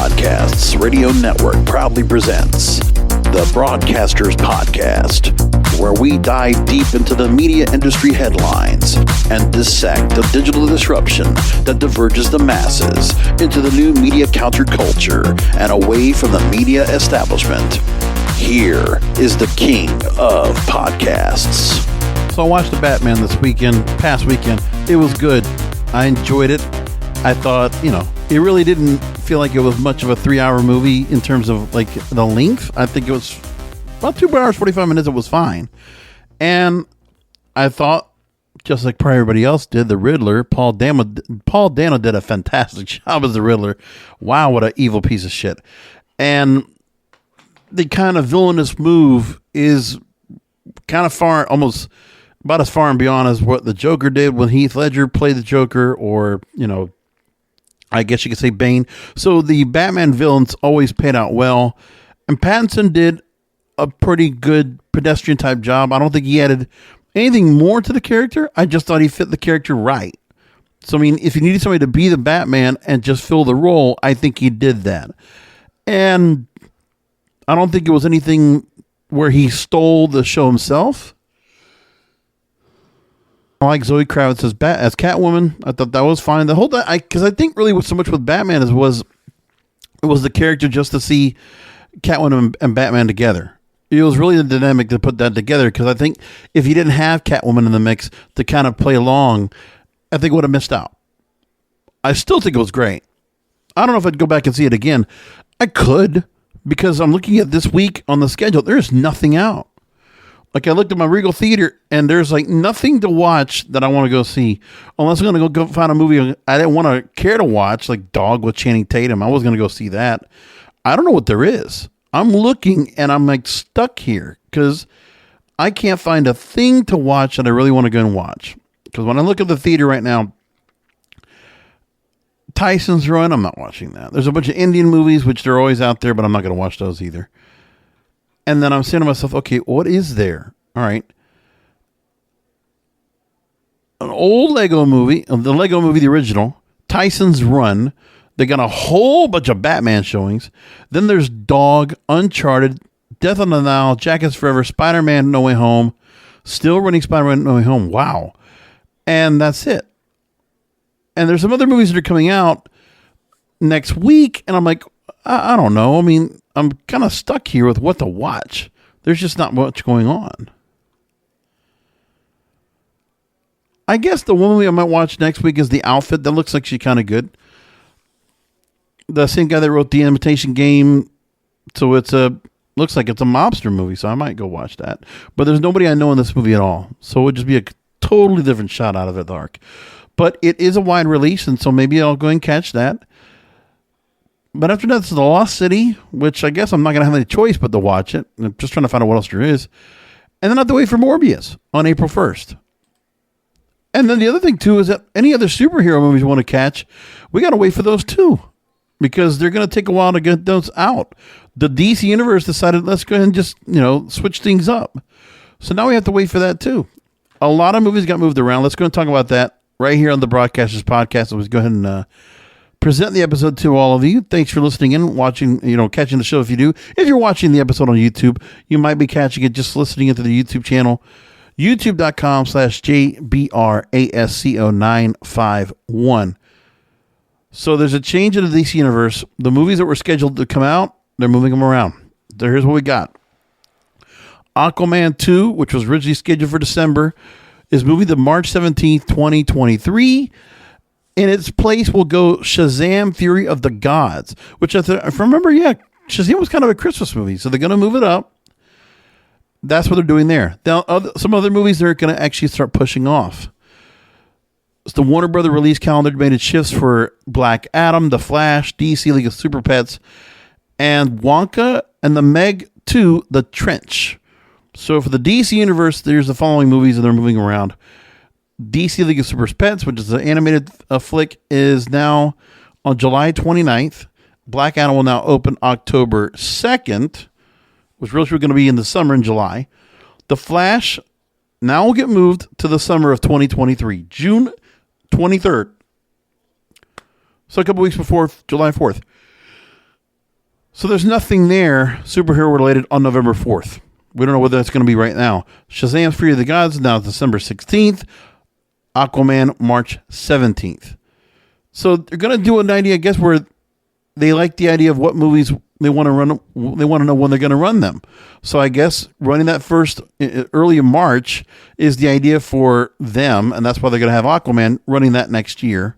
Podcasts Radio Network proudly presents the Broadcasters Podcast, where we dive deep into the media industry headlines and dissect the digital disruption that diverges the masses into the new media counterculture and away from the media establishment. Here is the king of podcasts. So I watched The Batman this past weekend. It was good. I enjoyed it. I thought, it really didn't feel like it was much of a 3-hour movie in terms of like the length. I think it was about 2 hours, 45 minutes. It was fine. And I thought, just like probably everybody else did, the Riddler, Paul Dano did a fantastic job as the Riddler. Wow, what an evil piece of shit. And the kind of villainous move is kind of far, almost about as far and beyond as what the Joker did when Heath Ledger played the Joker, or, I guess you could say Bane. So the Batman villains always paid out well. And Pattinson did a pretty good pedestrian type job. I don't think he added anything more to the character. I just thought he fit the character right. So, if you needed somebody to be the Batman and just fill the role, I think he did that. And I don't think it was anything where he stole the show himself. I like Zoe Kravitz as Catwoman. I thought that was fine. The whole time, because I think really what's so much with Batman it was the character just to see Catwoman and Batman together. It was really the dynamic to put that together, because I think if you didn't have Catwoman in the mix to kind of play along, I think would have missed out. I still think it was great. I don't know if I'd go back and see it again. I could, because I'm looking at this week on the schedule. There's nothing out. Like, I looked at my Regal Theater, and there's like nothing to watch that I want to go see, unless I'm going to go find a movie I didn't want to care to watch, like Dog with Channing Tatum. I was going to go see that. I don't know what there is. I'm looking, and I'm like stuck here because I can't find a thing to watch that I really want to go and watch. Because when I look at the theater right now, Tyson's Run, I'm not watching that. There's a bunch of Indian movies, which they're always out there, but I'm not going to watch those either. And then I'm saying to myself, okay, what is there? All right. An old Lego movie, the Lego movie, the original, Tyson's Run. They got a whole bunch of Batman showings. Then there's Dog, Uncharted, Death on the Nile, Jackets Forever, Spider-Man No Way Home, still running Spider-Man No Way Home. Wow. And that's it. And there's some other movies that are coming out next week. And I'm like, I don't know. I'm kind of stuck here with what to watch. There's just not much going on. I guess the one movie I might watch next week is The Outfit. That looks like she's kind of good. The same guy that wrote The Imitation Game. So looks like it's a mobster movie. So I might go watch that. But there's nobody I know in this movie at all. So it would just be a totally different shot out of the dark. But it is a wide release. And so maybe I'll go and catch that. But after that, it's The Lost City, which I guess I'm not going to have any choice but to watch it. I'm just trying to find out what else there is. And then I have to wait for Morbius on April 1st. And then the other thing, too, is that any other superhero movies you want to catch, we got to wait for those, too. Because they're going to take a while to get those out. The DC Universe decided, let's go ahead and just, switch things up. So now we have to wait for that, too. A lot of movies got moved around. Let's go and talk about that right here on the Broadcasters Podcast. Let's go ahead and present the episode to all of you. Thanks for listening in, watching, catching the show if you do. If you're watching the episode on YouTube, you might be catching it just listening into the YouTube channel, youtube.com/JBRASCO951. So there's a change in the DC Universe. The movies that were scheduled to come out, they're moving them around. Here's what we got. Aquaman 2, which was originally scheduled for December, is moving to March 17th, 2023. In its place will go Shazam! Fury of the Gods, which if I remember, Shazam was kind of a Christmas movie, so they're going to move it up. That's what they're doing there. Now, some other movies they're going to actually start pushing off. It's the Warner Brother release calendar made its shifts for Black Adam, The Flash, DC League of Super Pets, and Wonka and the Meg 2, The Trench. So for the DC Universe, there's the following movies that they're moving around. DC League of Super Pets, which is an animated flick, is now on July 29th. Black Adam will now open October 2nd, which really going to be in the summer in July. The Flash now will get moved to the summer of 2023, June 23rd. So a couple weeks before July 4th. So there's nothing there superhero related on November 4th. We don't know what that's going to be right now. Shazam's Fury of the Gods now December 16th. Aquaman March 17th. So they're going to do an idea, I guess, where they like the idea of what movies they want to run. They want to know when they're going to run them. So I guess running that first early in March is the idea for them, and that's why they're going to have Aquaman running that next year.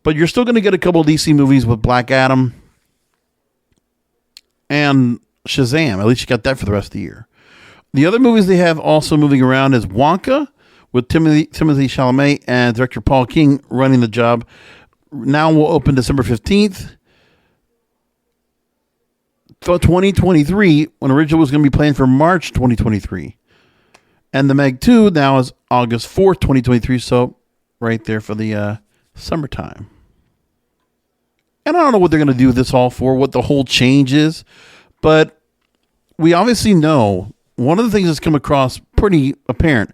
But you're still going to get a couple of DC movies with Black Adam and Shazam. At least you got that for the rest of the year. The other movies they have also moving around is Wonka with Timothée Chalamet and director Paul King running the job. Now will open December 15th. 2023, when originally was going to be planned for March 2023. And the Meg 2 now is August 4th, 2023. So right there for the summertime. And I don't know what they're going to do this all for, what the whole change is. But we obviously know one of the things that's come across pretty apparent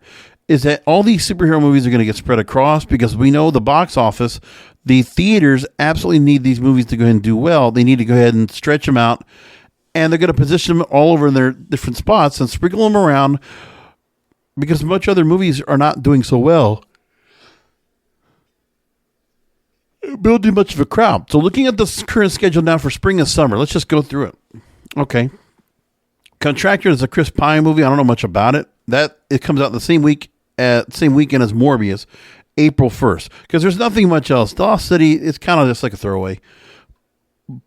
is that all these superhero movies are going to get spread across because we know the box office, the theaters absolutely need these movies to go ahead and do well. They need to go ahead and stretch them out. And they're going to position them all over in their different spots and sprinkle them around because much other movies are not doing so well. Building much of a crowd. So looking at the current schedule now for spring and summer, let's just go through it. Okay. Contractor is a Chris Pine movie. I don't know much about it. It comes out the same weekend as Morbius, April 1st. Because there's nothing much else. Lost City is kind of just like a throwaway.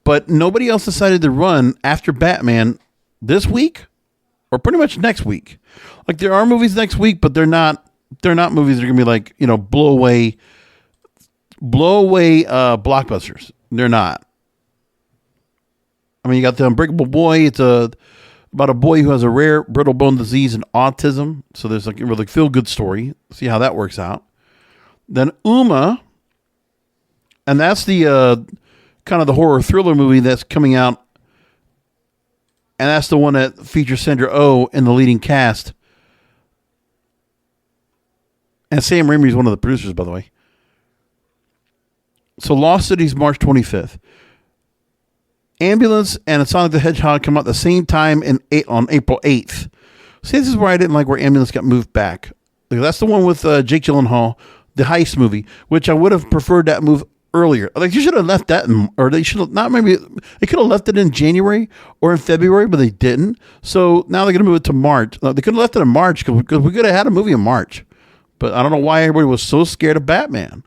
But nobody else decided to run after Batman this week or pretty much next week. Like there are movies next week, but they're not movies that are going to be like, blow away blockbusters. They're not. I mean, you got The Unbreakable Boy. It's about a boy who has a rare brittle bone disease and autism. So there's like a really feel-good story. See how that works out. Then Uma, and that's the kind of the horror thriller movie that's coming out. And that's the one that features Sandra Oh in the leading cast. And Sam Raimi is one of the producers, by the way. So Lost City's March 25th. Ambulance and Sonic the Hedgehog come out the same time on April 8th. See, this is where I didn't like where Ambulance got moved back. That's the one with Jake Gyllenhaal, the heist movie, which I would have preferred that move earlier. Like, you should have left that or they should have not, maybe they could have left it in January or in February, but they didn't. So now they're going to move it to March. They could have left it in March because we could have had a movie in March. But I don't know why everybody was so scared of Batman.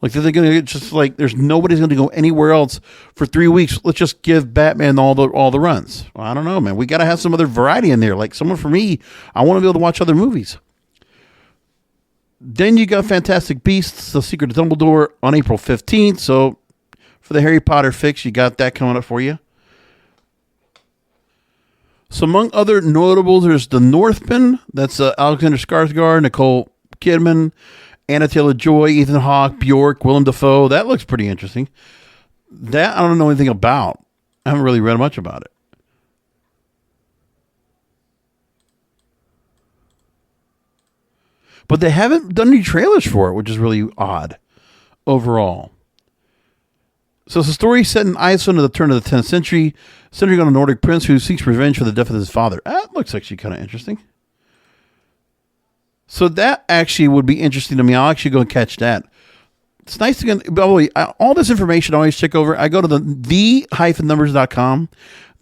Like, they're going to just like, there's nobody's going to go anywhere else for 3 weeks. Let's just give Batman all the runs. Well, I don't know, man. We got to have some other variety in there. Like, someone for me, I want to be able to watch other movies. Then you got Fantastic Beasts, The Secret of Dumbledore on April 15th. So for the Harry Potter fix, you got that coming up for you. So among other notables, there's The Northman. That's Alexander Skarsgård, Nicole Kidman, Anna Taylor-Joy, Ethan Hawke, Bjork, Willem Dafoe. That looks pretty interesting. That I don't know anything about. I haven't really read much about it. But they haven't done any trailers for it, which is really odd overall. So it's a story set in Iceland at the turn of the 10th century, centering on a Nordic prince who seeks revenge for the death of his father. That looks actually kind of interesting. So that actually would be interesting to me. I'll actually go and catch that. It's nice to get, by the way, all this information I always check over. I go to the-numbers.com,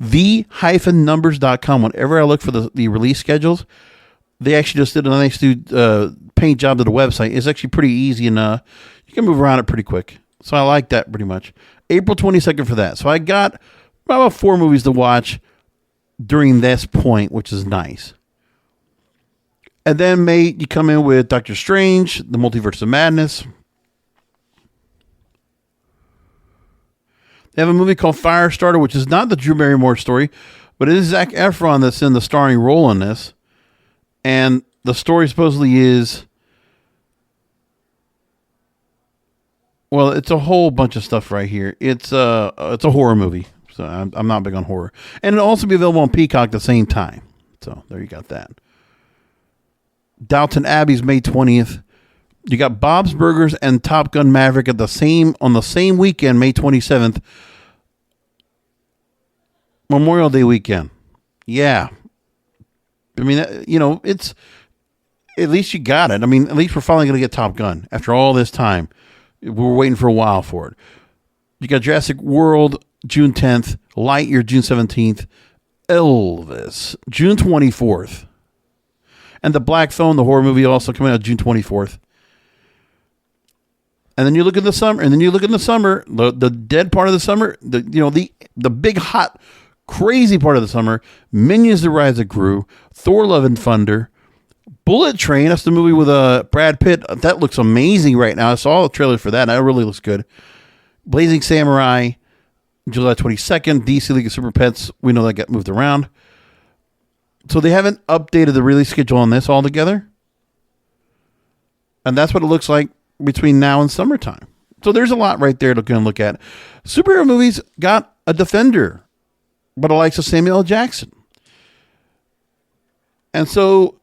the-numbers.com. Whenever I look for the release schedules, they actually just did a nice paint job to the website. It's actually pretty easy and you can move around it pretty quick. So I like that pretty much. April 22nd for that. So I got about 4 movies to watch during this point, which is nice. And then May, you come in with Doctor Strange, The Multiverse of Madness. They have a movie called Firestarter, which is not the Drew Barrymore story, but it is Zac Efron that's in the starring role in this. And the story supposedly is, well, it's a whole bunch of stuff right here. It's a horror movie, so I'm not big on horror. And it'll also be available on Peacock at the same time. So there you got that. Downton Abbey's May 20th. You got Bob's Burgers and Top Gun Maverick on the same weekend, May 27th. Memorial Day weekend. Yeah. I mean, it's at least you got it. I mean, at least we're finally going to get Top Gun after all this time. We were waiting for a while for it. You got Jurassic World June 10th, Lightyear June 17th, Elvis June 24th, and The Black Phone, the horror movie, also coming out June 24th. And then you look at the summer, the dead part of the summer, the big hot crazy part of the summer, Minions: The Rise of Gru, Thor: Love and Thunder, Bullet Train. That's the movie with Brad Pitt. That looks amazing right now. I saw the trailer for that, and that really looks good. Blazing Samurai, July 22nd. DC League of Super Pets. We know that got moved around. So they haven't updated the release schedule on this altogether. And that's what it looks like between now and summertime. So there's a lot right there to look at. Superhero movies got a defender, but the likes of Samuel L. Jackson. And so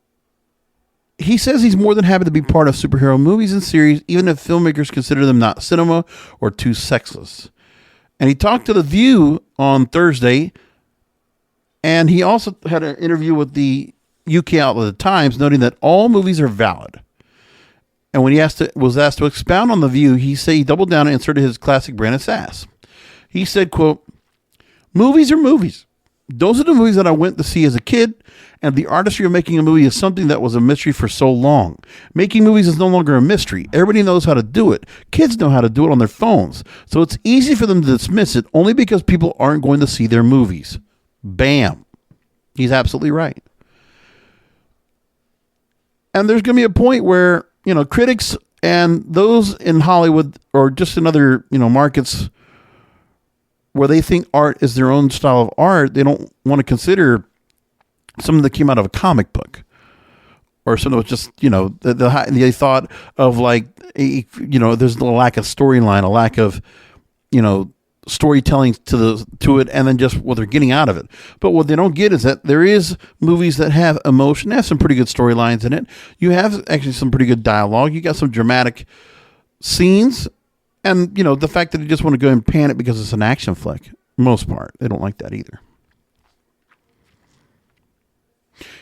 he says he's more than happy to be part of superhero movies and series, even if filmmakers consider them not cinema or too sexless. And he talked to The View on Thursday, and he also had an interview with the UK outlet The Times, noting that all movies are valid. And when he was asked to expound on The View, he doubled down and inserted his classic brand of sass. He said, quote, "Movies are movies. Those are the movies that I went to see as a kid, and the artistry of making a movie is something that was a mystery for so long. Making movies is no longer a mystery. Everybody knows how to do it. Kids know how to do it on their phones. So it's easy for them to dismiss it only because people aren't going to see their movies." Bam. He's absolutely right. And there's going to be a point where, critics and those in Hollywood or just in other, markets where they think art is their own style of art, they don't want to consider something that came out of a comic book or something that was just, the thought of like, there's a lack of storyline, a lack of, storytelling to it, and then just what they're getting out of it. But what they don't get is that there is movies that have emotion, have some pretty good storylines in it. You have actually some pretty good dialogue. You got some dramatic scenes. And, the fact that they just want to go and pan it because it's an action flick, most part, they don't like that either.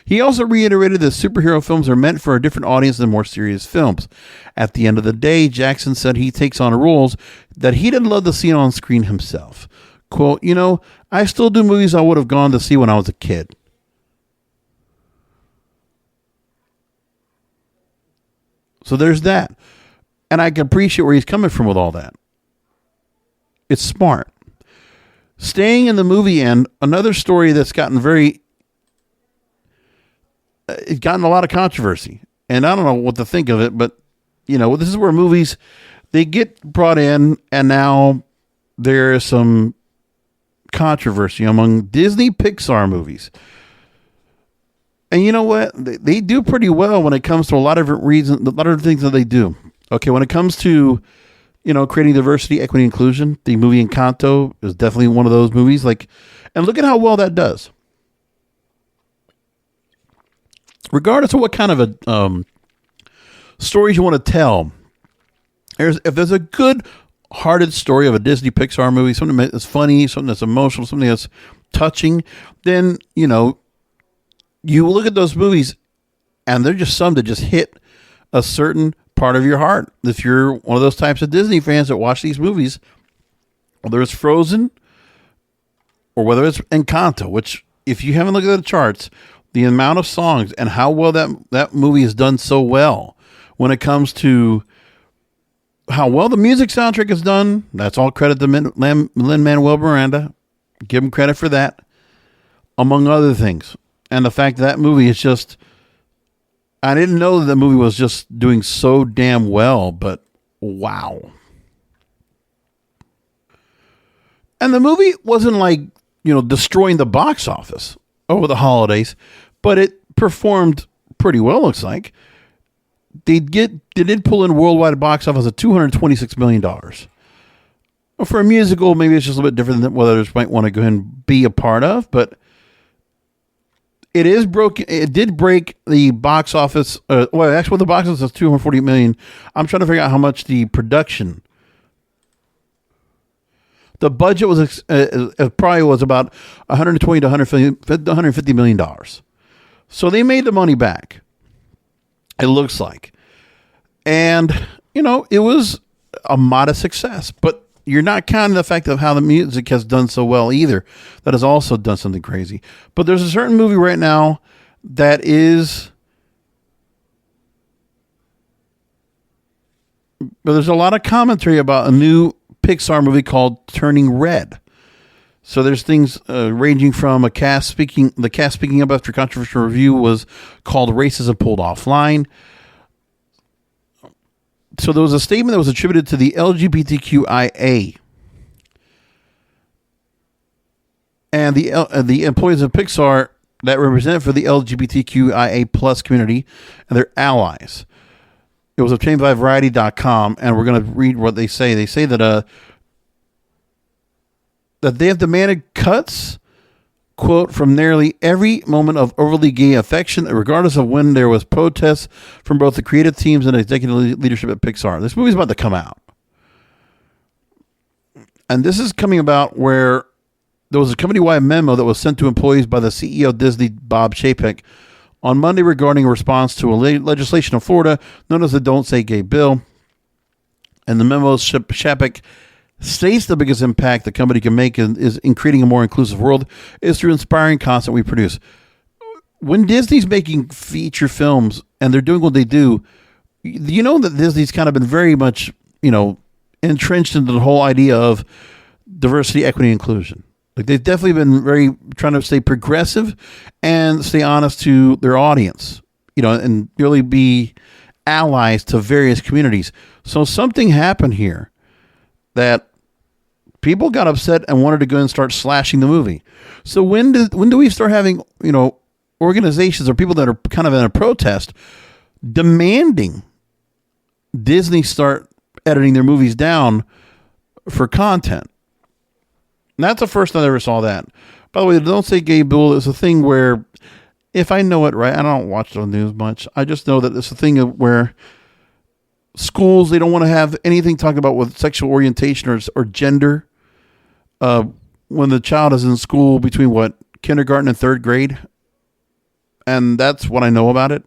He also reiterated that superhero films are meant for a different audience than more serious films. At the end of the day, Jackson said he takes on roles that he didn't love to see on screen himself. Quote, "I still do movies I would have gone to see when I was a kid." So there's that. And I can appreciate where he's coming from with all that. It's smart. Staying in the movie end, another story that's gotten it's gotten a lot of controversy. And I don't know what to think of it, but, this is where movies, they get brought in, and now there is some controversy among Disney Pixar movies. And you know what? They do pretty well when it comes to a lot of different reasons, a lot of things that they do. Okay, when it comes to, creating diversity, equity, inclusion, the movie Encanto is definitely one of those movies. And look at how well that does. Regardless of what kind of a stories you want to tell, if there's a good-hearted story of a Disney Pixar movie, something that's funny, something that's emotional, something that's touching, then, you look at those movies, and they're just some that just hit a certain part of your heart. If you're one of those types of Disney fans that watch these movies, whether it's Frozen or whether it's Encanto, which if you haven't looked at the charts, the amount of songs and how well that movie has done so well when it comes to how well the music soundtrack is done, that's all credit to Lin-Manuel Miranda. Give him credit for that, among other things. And the fact that movie is just, I didn't know that the movie was just doing so damn well, but wow. And the movie wasn't destroying the box office over the holidays, but it performed pretty well, looks like. They did pull in worldwide box office of $226 million. For a musical, maybe it's just a little bit different than what others might want to go ahead and be a part of, but it did break the box office. Actually, the box office is $240 million. I'm trying to figure out how much the production The budget was probably was about 120 to 150 million dollars. So they made the money back. It looks like, and it was a modest success. But you're not counting the fact of how the music has done so well either. That has also done something crazy. But there's a certain movie right now that is. But there's a lot of commentary about a new Pixar movie called Turning Red. So there's things ranging from the cast speaking up after controversial review was called Racism Pulled Offline. So there was a statement that was attributed to the LGBTQIA. And the employees of Pixar that represent for the LGBTQIA plus community and their allies. It was obtained by Variety.com, and we're going to read what they say. They say that they have demanded cuts, quote, from nearly every moment of overly gay affection, regardless of when there was protests from both the creative teams and executive leadership at Pixar. This movie's about to come out. And this is coming about where there was a company-wide memo that was sent to employees by the CEO of Disney, Bob Chapek, on Monday regarding a response to a legislation in Florida known as the Don't Say Gay bill. And the memo, Chapek states the biggest impact the company can make is in creating a more inclusive world is through inspiring content we produce. When Disney's making feature films and they're doing what they do, that Disney's kind of been very much, entrenched into the whole idea of diversity, equity, inclusion. Like they've definitely been very trying to stay progressive and stay honest to their audience, and really be allies to various communities. So something happened here that people got upset and wanted to go and start slashing the movie. So when do we start having, organizations or people that are kind of in a protest demanding Disney start editing their movies down for content? And that's the first time I ever saw that. By the way, the Don't Say Gay bill is a thing where, if I know it right, I don't watch the news much. I just know that it's a thing of where schools, they don't want to have anything talking about with sexual orientation or gender when the child is in school between kindergarten and third grade. And that's what I know about it.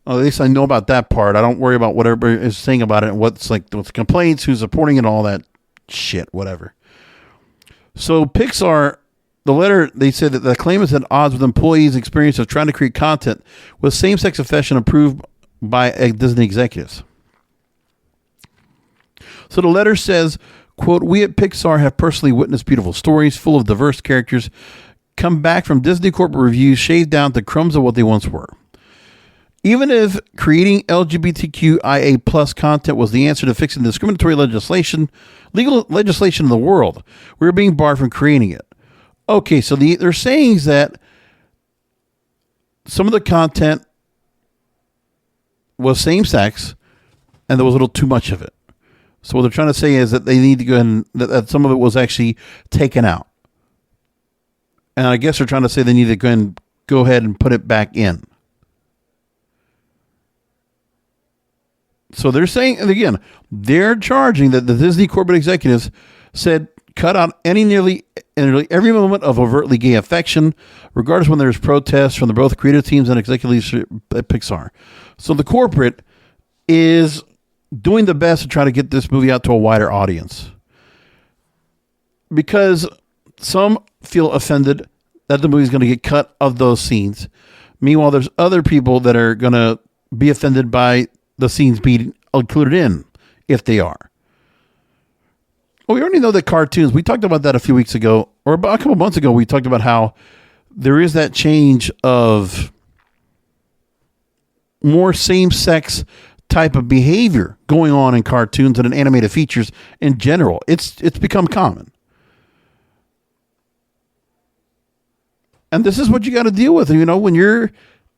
At least I know about that part. I don't worry about what everybody is saying about it and what's the complaints, who's supporting it, all that shit, whatever. So Pixar, the letter, they said that the claim is at odds with employees' experience of trying to create content with same-sex affection approved by Disney executives. So the letter says, quote, "We at Pixar have personally witnessed beautiful stories full of diverse characters come back from Disney corporate reviews shaved down to crumbs of what they once were. Even if creating LGBTQIA plus content was the answer to fixing the discriminatory legal legislation in the world, we're being barred from creating it." Okay, so they're saying that some of the content was same sex and there was a little too much of it. So what they're trying to say is that they need to go ahead and that some of it was actually taken out. And I guess they're trying to say they need to go ahead and put it back in. So they're saying, and again, they're charging that the Disney corporate executives said cut out nearly every moment of overtly gay affection, regardless when there's protests from both creative teams and executive leadership at Pixar. So the corporate is doing the best to try to get this movie out to a wider audience. Because some feel offended that the movie's going to get cut of those scenes. Meanwhile, there's other people that are going to be offended by the scenes being included in, if they are. Well, we already know that cartoons, we talked about that a few weeks ago, or about a couple months ago, we talked about how there is that change of more same-sex type of behavior going on in cartoons and in animated features in general. It's become common. And this is what you got to deal with.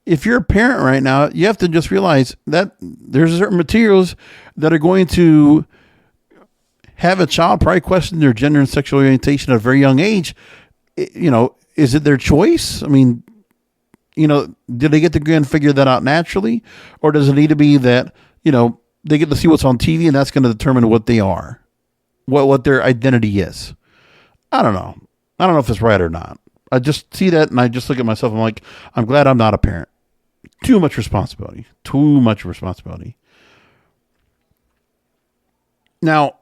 If you're a parent right now, you have to just realize that there's certain materials that are going to have a child probably question their gender and sexual orientation at a very young age. Is it their choice? I mean, did they get to go and figure that out naturally? Or does it need to be that, they get to see what's on TV and that's going to determine what they are? what their identity is. I don't know. I don't know if it's right or not. I just see that and I just look at myself. I'm like, I'm glad I'm not a parent. Too much responsibility. Too much responsibility. Now,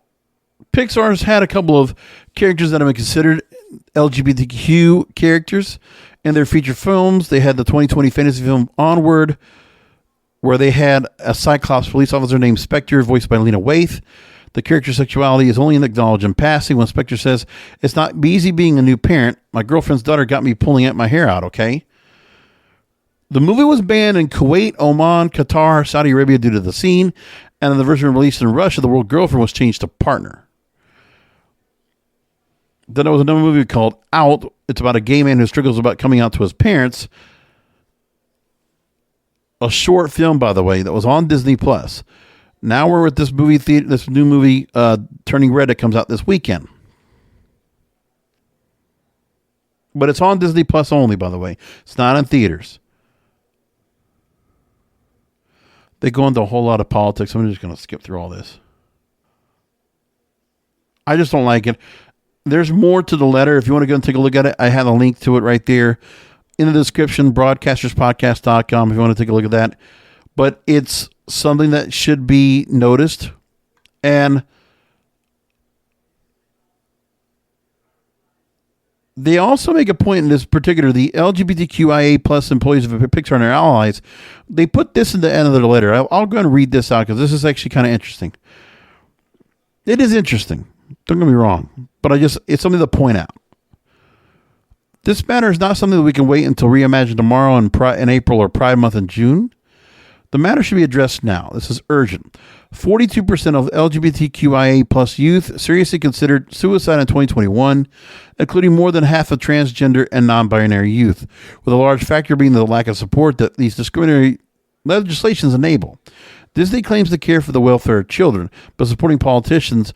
Pixar's had a couple of characters that have been considered LGBTQ characters in their feature films. They had the 2020 fantasy film Onward, where they had a Cyclops police officer named Spectre, voiced by Lena Waithe. The character's sexuality is only acknowledged in passing when Spectre says, "It's not easy being a new parent. My girlfriend's daughter got me pulling at my hair out, okay?" The movie was banned in Kuwait, Oman, Qatar, Saudi Arabia due to the scene, and the version released in Russia, the word girlfriend was changed to partner. Then there was another movie called Out. It's about a gay man who struggles about coming out to his parents. A short film, by the way, that was on Disney Plus. Now we're with this movie theater, this new movie, Turning Red, that comes out this weekend. But it's on Disney Plus only, by the way. It's not in theaters. They go into a whole lot of politics. I'm just going to skip through all this. I just don't like it. There's more to the letter. If you want to go and take a look at it, I have a link to it right there in the description, broadcasterspodcast.com, if you want to take a look at that. But it's something that should be noticed. And they also make a point in this particular, the LGBTQIA plus employees of Pixar and their allies. They put this in the end of the letter. I'll go and read this out because this is actually kind of interesting. It is interesting. Don't get me wrong. But it's something to point out. This matter is not something that we can wait until Reimagine Tomorrow in April or Pride Month in June. The matter should be addressed now. This is urgent. 42% of LGBTQIA plus youth seriously considered suicide in 2021, including more than half of transgender and non-binary youth, with a large factor being the lack of support that these discriminatory legislations enable. Disney claims to care for the welfare of children, but supporting politicians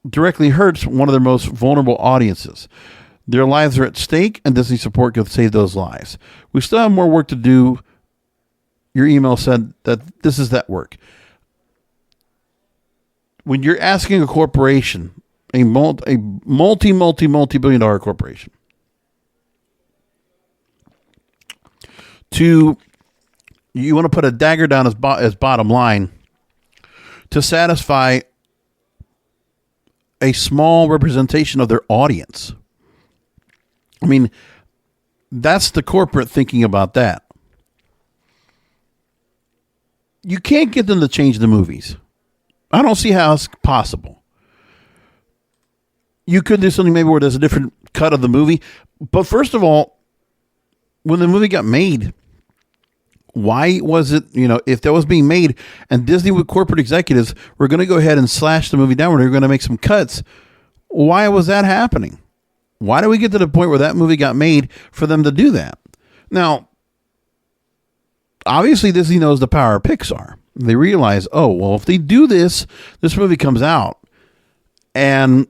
directly hurts one of their most vulnerable audiences. Their lives are at stake, and Disney support could save those lives. We still have more work to do. Your email said that this is that work. When you're asking a corporation, a multi-billion dollar corporation, you want to put a dagger down as bottom line to satisfy a small representation of their audience. I mean, that's the corporate thinking about that. You can't get them to change the movies. I don't see how it's possible. You could do something maybe where there's a different cut of the movie. But first of all, when the movie got made, why was it, if that was being made and Disney with corporate executives were going to go ahead and slash the movie down, where they're going to make some cuts, why was that happening? Why do we get to the point where that movie got made for them to do that? Now, obviously Disney knows the power of Pixar. They realize, if they do this movie comes out and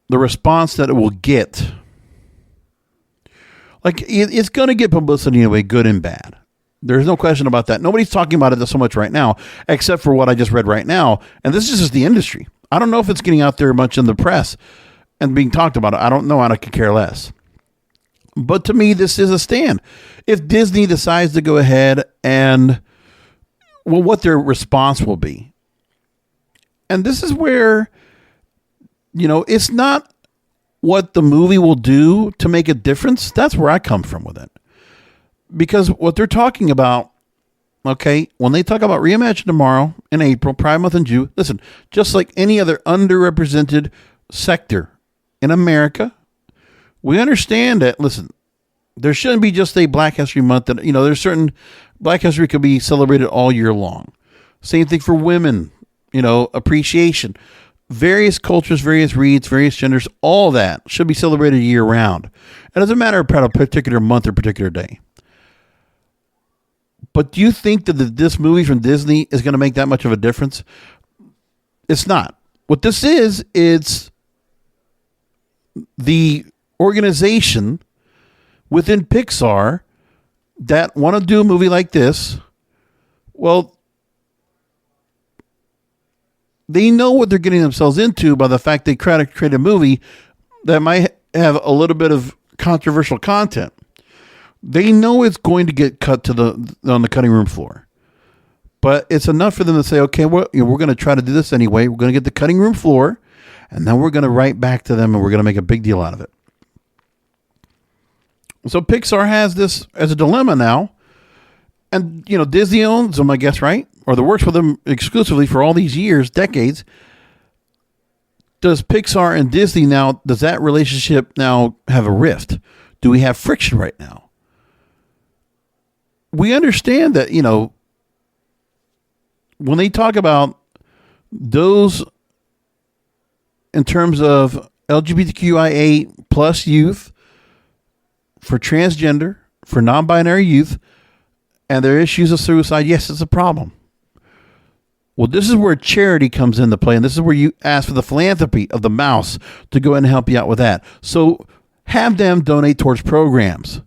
the response that it will get, it's going to get publicity in a way, good and bad. There's no question about that. Nobody's talking about it so much right now, except for what I just read right now. And this is just the industry. I don't know if it's getting out there much in the press and being talked about. I don't know. I could care less. But to me, this is a stand. If Disney decides to go ahead and, what their response will be. And this is where, it's not what the movie will do to make a difference. That's where I come from with it. Because what they're talking about, when they talk about Reimagine Tomorrow in April, Pride Month in June, listen, just like any other underrepresented sector in America, we understand that, listen, there shouldn't be just a Black History Month that, there's certain Black History could be celebrated all year long. Same thing for women, appreciation. Various cultures, various reads, various genders, all that should be celebrated year round. It doesn't matter about a particular month or particular day. But do you think that this movie from Disney is going to make that much of a difference? It's not. What this is, it's the organization within Pixar that want to do a movie like this. Well, they know what they're getting themselves into by the fact they create a movie that might have a little bit of controversial content. They know it's going to get cut on the cutting room floor. But it's enough for them to say, okay, well, we're going to try to do this anyway. We're going to get the cutting room floor, and then we're going to write back to them, and we're going to make a big deal out of it. So Pixar has this as a dilemma now. And, Disney owns them, I guess, right? Or that works with them exclusively for all these years, decades. Does Pixar and Disney now, does that relationship now have a rift? Do we have friction right now? We understand that, when they talk about those in terms of LGBTQIA plus youth, for transgender, for non-binary youth, and their issues of suicide, yes, it's a problem. Well, this is where charity comes into play, and this is where you ask for the philanthropy of the mouse to go ahead and help you out with that. So have them donate towards programs.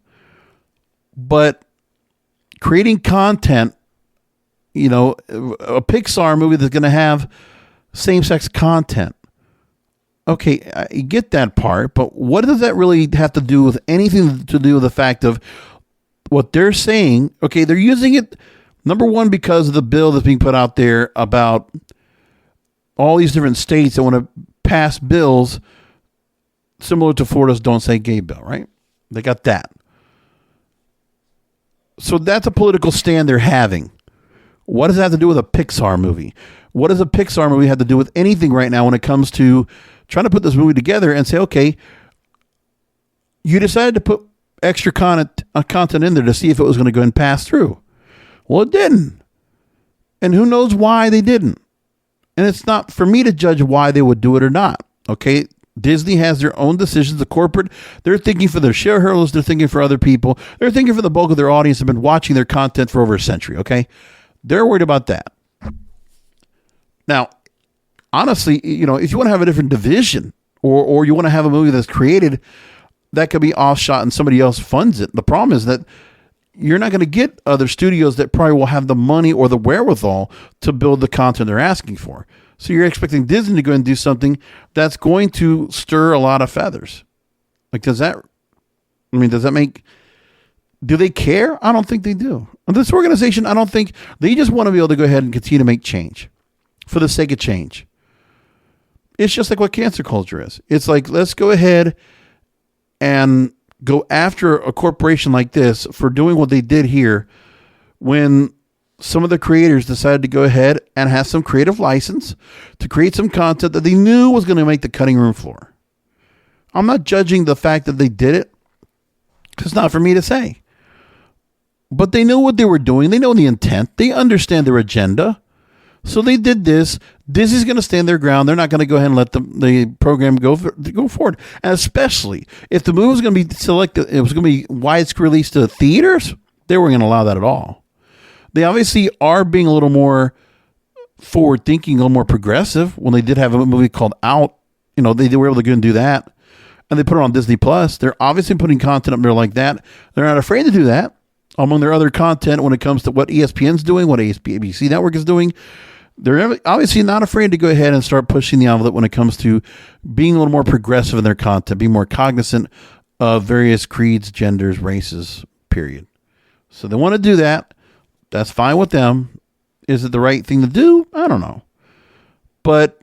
But creating content, a Pixar movie that's going to have same-sex content. Okay, I get that part, but what does that really have to do with anything to do with the fact of what they're saying? Okay, they're using it, number one, because of the bill that's being put out there about all these different states that want to pass bills similar to Florida's Don't Say Gay bill, right? They got that. So that's a political stand they're having. What does that have to do with a Pixar movie? What does a Pixar movie have to do with anything right now when it comes to trying to put this movie together and say, okay, you decided to put extra content in there to see if it was going to go and pass through. Well, it didn't. And who knows why they didn't. And it's not for me to judge why they would do it or not. Okay, Disney has their own decisions. The corporate, they're thinking for their shareholders. They're thinking for other people. They're thinking for the bulk of their audience have been watching their content for over a century. Okay, they're worried about that. Now, honestly, if you want to have a different division or you want to have a movie that's created that could be offshot and somebody else funds it, the problem is that you're not going to get other studios that probably will have the money or the wherewithal to build the content they're asking for. So you're expecting Disney to go and do something that's going to stir a lot of feathers. Like, does that make, do they care? I don't think they do. This organization, I don't think, they just want to be able to go ahead and continue to make change for the sake of change. It's just like what cancer culture is. It's like, let's go ahead and go after a corporation like this for doing what they did here when some of the creators decided to go ahead and have some creative license to create some content that they knew was going to make the cutting room floor. I'm not judging the fact that they did it, because it's not for me to say. But they know what they were doing. They know the intent. They understand their agenda. So they did this. Disney's going to stand their ground. They're not going to go ahead and let the program go forward. And especially if the movie was going to be selected, it was going to be widescreen released to theaters, they weren't going to allow that at all. They obviously are being a little more forward thinking, a little more progressive. When they did have a movie called Out, they were able to go and do that. And they put it on Disney Plus. They're obviously putting content up there like that. They're not afraid to do that among their other content when it comes to what ESPN's doing, what ABC Network is doing. They're obviously not afraid to go ahead and start pushing the envelope when it comes to being a little more progressive in their content, being more cognizant of various creeds, genders, races, period. So they want to do that. That's fine with them. Is it the right thing to do? I don't know. But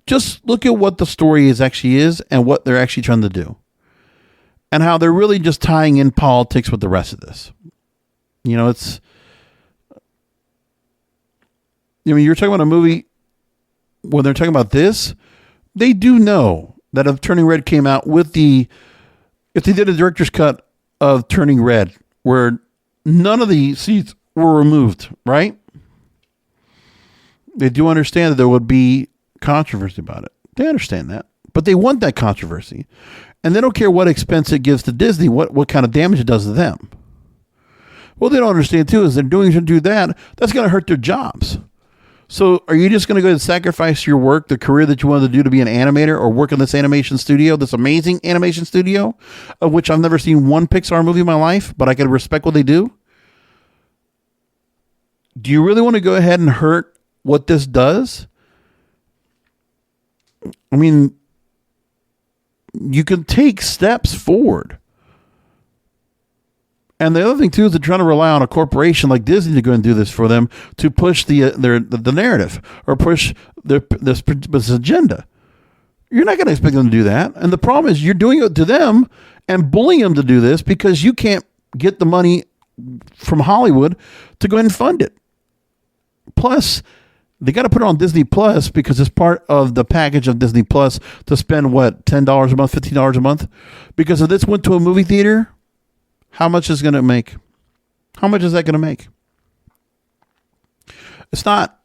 just look at what the story actually is and what they're actually trying to do. And how they're really just tying in politics with the rest of this. It's... you're talking about a movie, when they're talking about this, they do know that if Turning Red came out if they did a director's cut of Turning Red, where none of the seats were removed, right? They do understand that there would be controversy about it. They understand that, but they want that controversy. And they don't care what expense it gives to Disney, what kind of damage it does to them. Well, they don't understand, too, is they're doing to do that, that's going to hurt their jobs. So are you just going to go and sacrifice your work, the career that you wanted to do to be an animator or work in this animation studio, this amazing animation studio, of which I've never seen one Pixar movie in my life, but I can respect what they do? Do you really want to go ahead and hurt what this does? I mean, you can take steps forward. And the other thing, too, is they're trying to rely on a corporation like Disney to go and do this for them to push the narrative or push this agenda. You're not going to expect them to do that. And the problem is you're doing it to them and bullying them to do this because you can't get the money from Hollywood to go ahead and fund it. Plus, they got to put it on Disney Plus because it's part of the package of Disney Plus to spend, what, $10 a month, $15 a month? Because if this went to a movie theater, how much is going to make? How much is that going to make? It's not.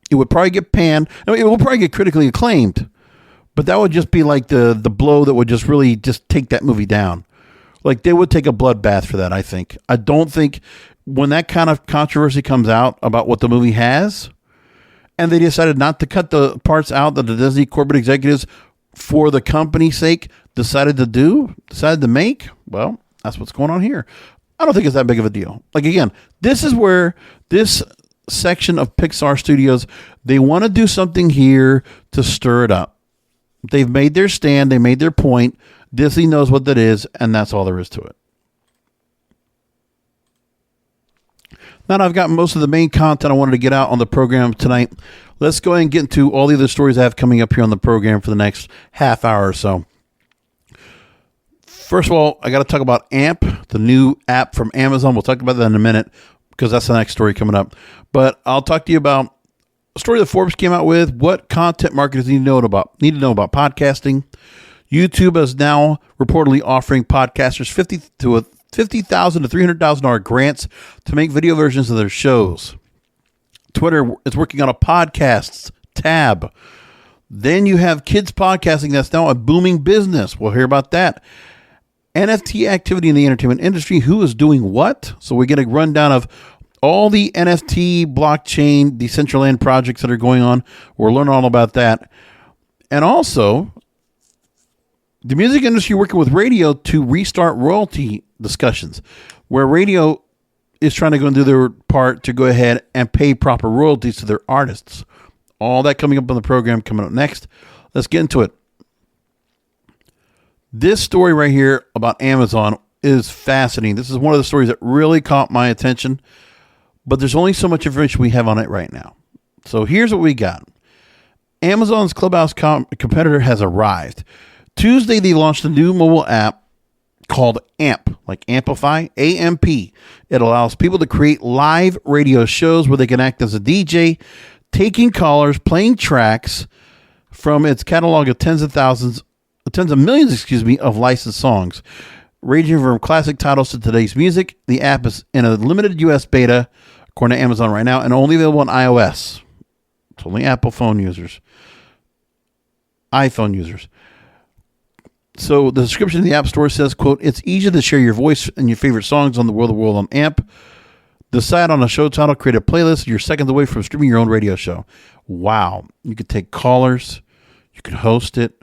It would probably get panned. I mean, it will probably get critically acclaimed. But that would just be like the blow that would just really just take that movie down. Like they would take a bloodbath for that, I think. I don't think when that kind of controversy comes out about what the movie has, and they decided not to cut the parts out that the Disney corporate executives, for the company's sake, decided to make, well, that's what's going on here. I don't think it's that big of a deal. Like, again, this is where this section of Pixar Studios, they want to do something here to stir it up. They've made their stand. They made their point. Disney knows what that is, and that's all there is to it. Now that I've got most of the main content I wanted to get out on the program tonight, let's go ahead and get into all the other stories I have coming up here on the program for the next half hour or so. First of all, I got to talk about AMP, the new app from Amazon. We'll talk about that in a minute because that's the next story coming up. But I'll talk to you about a story that Forbes came out with, what content marketers need to know about podcasting. YouTube is now reportedly offering podcasters $50,000 to $300,000 grants to make video versions of their shows. Twitter is working on a podcasts tab. Then you have kids podcasting. That's now a booming business. We'll hear about that. NFT activity in the entertainment industry. Who is doing what? So we get a rundown of all the NFT, blockchain, Decentraland projects that are going on. We're learning all about that. And also, the music industry working with radio to restart royalty discussions, where radio is trying to go and do their part to go ahead and pay proper royalties to their artists. All that coming up on the program, coming up next. Let's get into it. This story right here about Amazon is fascinating. This is one of the stories that really caught my attention, but there's only so much information we have on it right now. So here's what we got. Amazon's Clubhouse competitor has arrived. Tuesday, they launched a new mobile app called AMP, like Amplify, AMP. It allows people to create live radio shows where they can act as a DJ, taking callers, playing tracks from its catalog of tens of millions, of licensed songs, ranging from classic titles to today's music. The app is in a limited U.S. beta, according to Amazon right now, and only available on iOS. It's only Apple phone users, iPhone users. So the description in the App Store says, quote, "It's easy to share your voice and your favorite songs on the world on AMP. Decide on a show title, create a playlist. You're seconds away from streaming your own radio show." Wow. You could take callers, you could host it,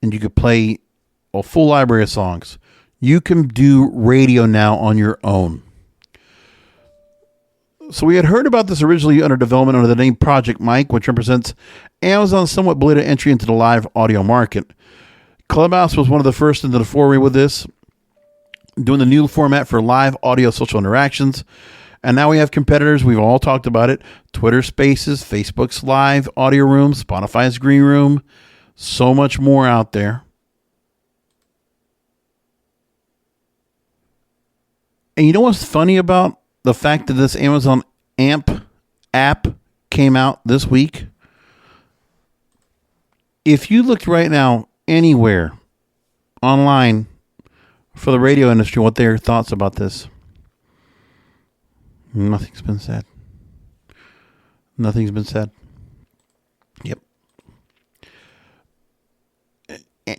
and you could play a full library of songs. You can do radio now on your own. So we had heard about this originally under development under the name Project Mike, which represents Amazon's somewhat belated entry into the live audio market. Clubhouse was one of the first into the foray with this, doing the new format for live audio social interactions. And now we have competitors. We've all talked about it. Twitter Spaces, Facebook's Live Audio Room, Spotify's Green Room. So much more out there. And you know what's funny about the fact that this Amazon AMP app came out this week? If you looked right now anywhere online for the radio industry, what their thoughts about this, nothing's been said. Nothing's been said. Yep.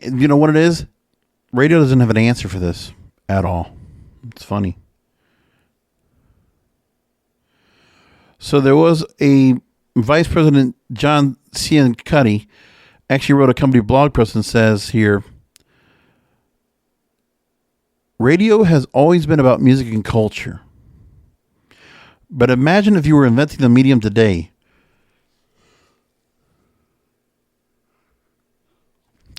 You know what it is? Radio doesn't have an answer for this at all. It's funny. So there was a Vice President, John Ciancuddy, actually wrote a company blog post and says here, "Radio has always been about music and culture. But imagine if you were inventing the medium today.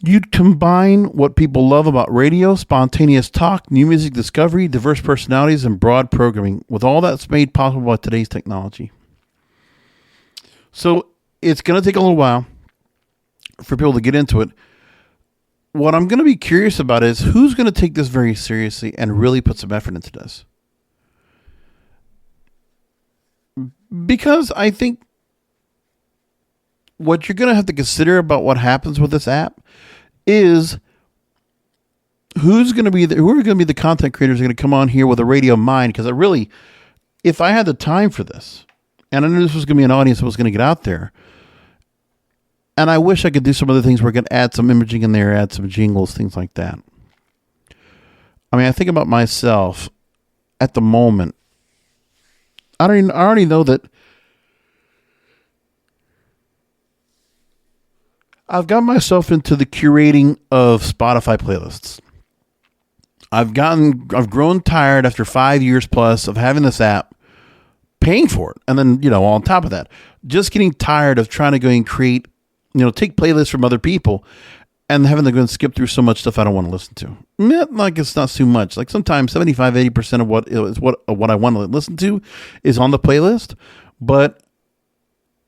You'd combine what people love about radio, spontaneous talk, new music discovery, diverse personalities, and broad programming with all that's made possible by today's technology. So it's going to take a little while for people to get into it. What I'm going to be curious about is who's going to take this very seriously and really put some effort into this. Because I think what you're going to have to consider about what happens with this app is who are going to be the content creators who are going to come on here with a radio mind. Because if I had the time for this, and I knew this was going to be an audience that was going to get out there, and I wish I could do some other things where I could add some imaging in there, add some jingles, things like that. I mean, I think about myself at the moment. I already know that I've got myself into the curating of Spotify playlists. I've grown tired after 5 years plus of having this app, paying for it. And then, on top of that, just getting tired of trying to go and create, take playlists from other people and having to go and skip through so much stuff I don't want to listen to. Like it's not too much. Like sometimes 75-80% of what I want to listen to is on the playlist, but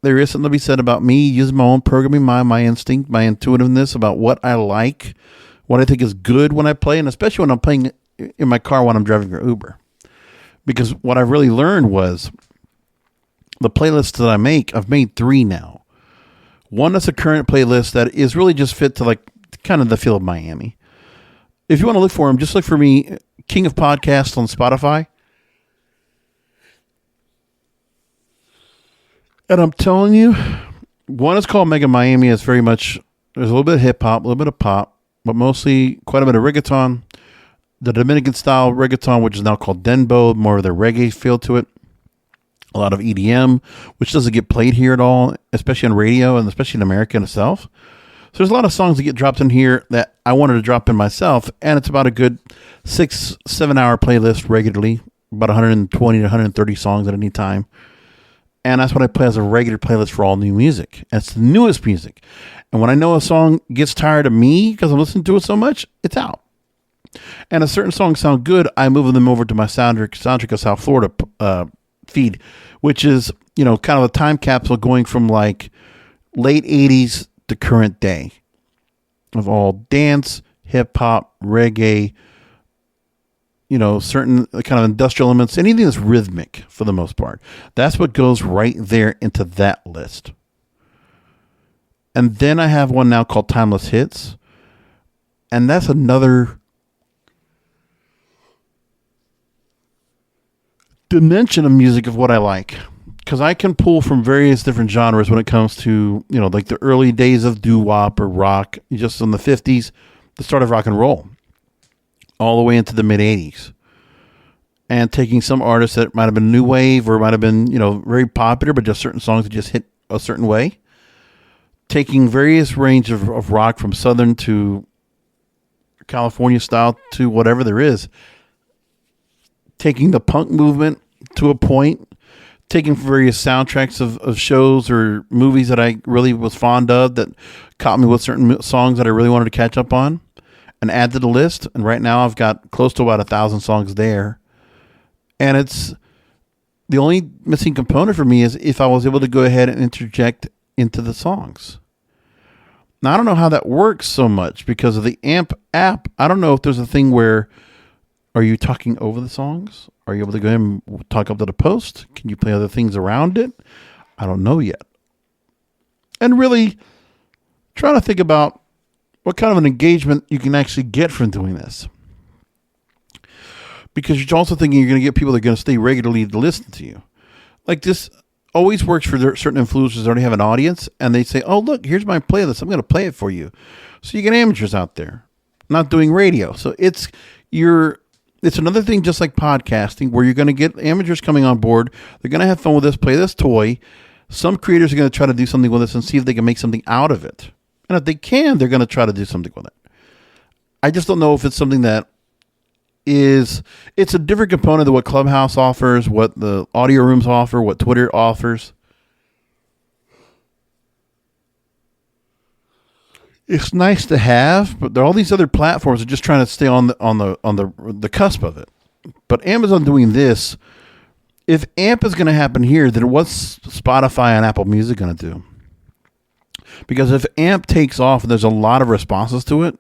there is something to be said about me using my own programming, my instinct, my intuitiveness about what I like, what I think is good when I play, and especially when I'm playing in my car when I'm driving your Uber. Because what I really learned was the playlists that I've made 3 now. One that's a current playlist that is really just fit to like kind of the feel of Miami. If you want to look for them, just look for me, King of Podcasts on Spotify. And I'm telling you, one is called Mega Miami. It's very much, there's a little bit of hip hop, a little bit of pop, but mostly quite a bit of reggaeton. The Dominican style reggaeton, which is now called Dembow, more of the reggae feel to it. A lot of EDM, which doesn't get played here at all, especially on radio and especially in America in itself. So there's a lot of songs that get dropped in here that I wanted to drop in myself, and it's about a good 6-7 hour playlist regularly, about 120 to 130 songs at any time. And that's what I play as a regular playlist for all new music. It's the newest music. And when I know a song gets tired of me because I'm listening to it so much, it's out. And if certain songs sound good, I move them over to my Soundtrack of South Florida feed, which is, kind of a time capsule going from like late 80s to current day of all dance, hip hop, reggae, certain kind of industrial elements, anything that's rhythmic for the most part. That's what goes right there into that list. And then I have one now called Timeless Hits. And that's another dimension of music of what I like. Because I can pull from various different genres when it comes to, like the early days of doo-wop or rock, just in the 50s, the start of rock and roll, all the way into the mid-'80s. And taking some artists that might have been new wave or might have been, very popular, but just certain songs that just hit a certain way. Taking various range of rock from Southern to California style to whatever there is. Taking the punk movement to a point. Taking various soundtracks of shows or movies that I really was fond of that caught me with certain songs that I really wanted to catch up on and add to the list. And right now I've got close to about 1,000 songs there. And it's the only missing component for me is if I was able to go ahead and interject into the songs. Now, I don't know how that works so much because of the AMP app. I don't know if there's a thing where are you talking over the songs? Are you able to go ahead and talk up to the post? Can you play other things around it? I don't know yet. And really trying to think about what kind of an engagement you can actually get from doing this. Because you're also thinking you're going to get people that are going to stay regularly to listen to you. Like this always works for certain influencers that already have an audience. And they say, oh, look, here's my playlist. I'm going to play it for you. So you get amateurs out there not doing radio. So it's another thing just like podcasting where you're going to get amateurs coming on board. They're going to have fun with this, play this toy. Some creators are going to try to do something with this and see if they can make something out of it. And if they can, they're going to try to do something with it. I just don't know if it's something that it's a different component of what Clubhouse offers, what the audio rooms offer, what Twitter offers. It's nice to have, but there are all these other platforms are just trying to stay on the cusp of it. But Amazon doing this, if AMP is going to happen here, then what's Spotify and Apple Music going to do? Because if AMP takes off and there's a lot of responses to it,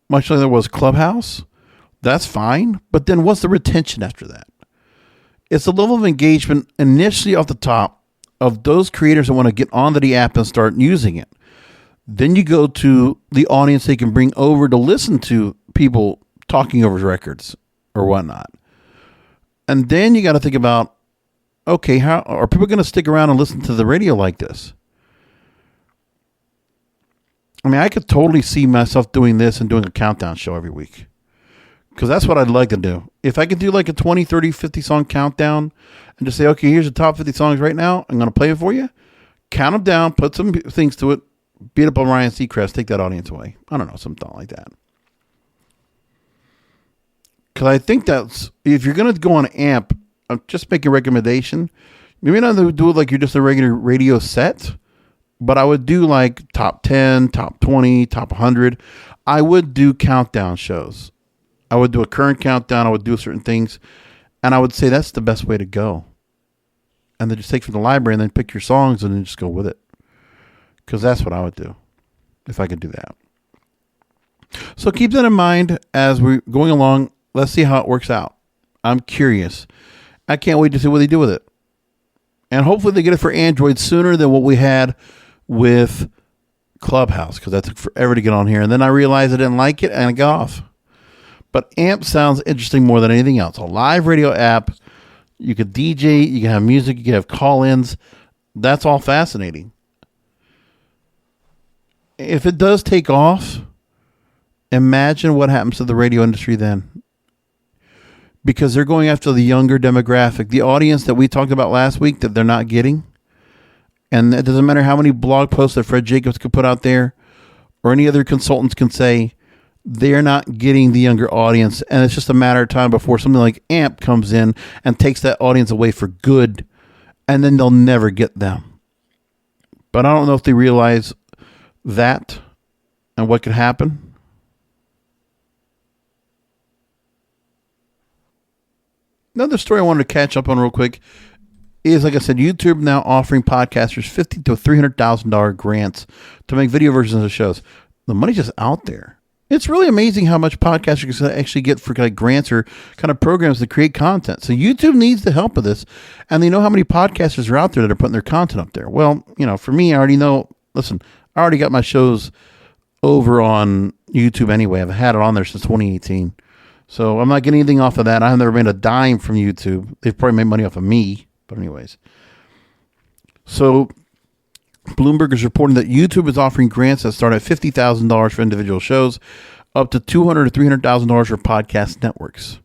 much like there was Clubhouse, that's fine. But then what's the retention after that? It's the level of engagement initially off the top of those creators that want to get onto the app and start using it. Then you go to the audience they can bring over to listen to people talking over records or whatnot. And then you got to think about, okay, how are people going to stick around and listen to the radio like this? I mean, I could totally see myself doing this and doing a countdown show every week. Because that's what I'd like to do. If I could do like a 20, 30, 50 song countdown and just say, okay, here's the top 50 songs right now. I'm going to play it for you. Count them down, put some things to it, beat up on Ryan Seacrest, take that audience away. I don't know, something like that. Because I think that's, if you're going to go on AMP, I'm just making a recommendation. Maybe not do it like you're just a regular radio set, but I would do like top 10, top 20, top 100. I would do countdown shows. I would do a current countdown. I would do certain things. And I would say that's the best way to go. And then just take from the library and then pick your songs and then just go with it. Because that's what I would do if I could do that. So keep that in mind as we're going along. Let's see how it works out. I'm curious. I can't wait to see what they do with it. And hopefully they get it for Android sooner than what we had with Clubhouse. Because that took forever to get on here. And then I realized I didn't like it and I got off. But AMP sounds interesting more than anything else. A live radio app. You could DJ. You can have music. You can have call-ins. That's all fascinating. If it does take off, imagine what happens to the radio industry then. Because they're going after the younger demographic. The audience that we talked about last week that they're not getting. And it doesn't matter how many blog posts that Fred Jacobs could put out there or any other consultants can say, they're not getting the younger audience, and it's just a matter of time before something like AMP comes in and takes that audience away for good, and then they'll never get them. But I don't know if they realize that and what could happen. Another story I wanted to catch up on real quick is, like I said, YouTube now offering podcasters $50,000 to $300,000 grants to make video versions of shows. The money's just out there. It's really amazing how much podcasters can actually get for like grants or kind of programs to create content. So YouTube needs the help of this, and they know how many podcasters are out there that are putting their content up there. Well, you know, for me, I already know. Listen, I already got my shows over on YouTube anyway. I've had it on there since 2018, so I'm not getting anything off of that. I've never made a dime from YouTube. They've probably made money off of me, but anyways. So Bloomberg is reporting that YouTube is offering grants that start at $50,000 for individual shows, up to $200,000 to $300,000 for podcast networks.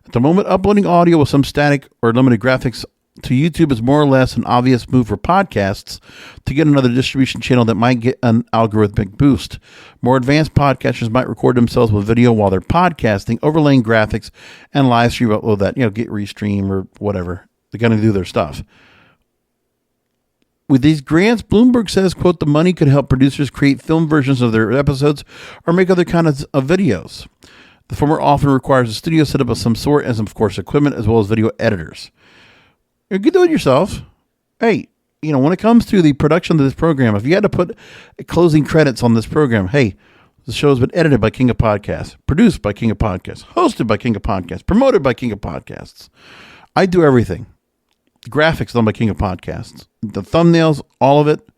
At the moment, uploading audio with some static or limited graphics to YouTube is more or less an obvious move for podcasts to get another distribution channel that might get an algorithmic boost. More advanced podcasters might record themselves with video while they're podcasting, overlaying graphics, and live stream upload that, get Restream or whatever. They're going to do their stuff. With these grants, Bloomberg says, quote, the money could help producers create film versions of their episodes or make other kinds of videos. The former often requires a studio setup of some sort and, of course, equipment as well as video editors. You can do it yourself. Hey, when it comes to the production of this program, if you had to put closing credits on this program, hey, the show has been edited by King of Podcasts, produced by King of Podcasts, hosted by King of Podcasts, promoted by King of Podcasts. I do everything. The graphics done by King of Podcasts. The thumbnails, all of it.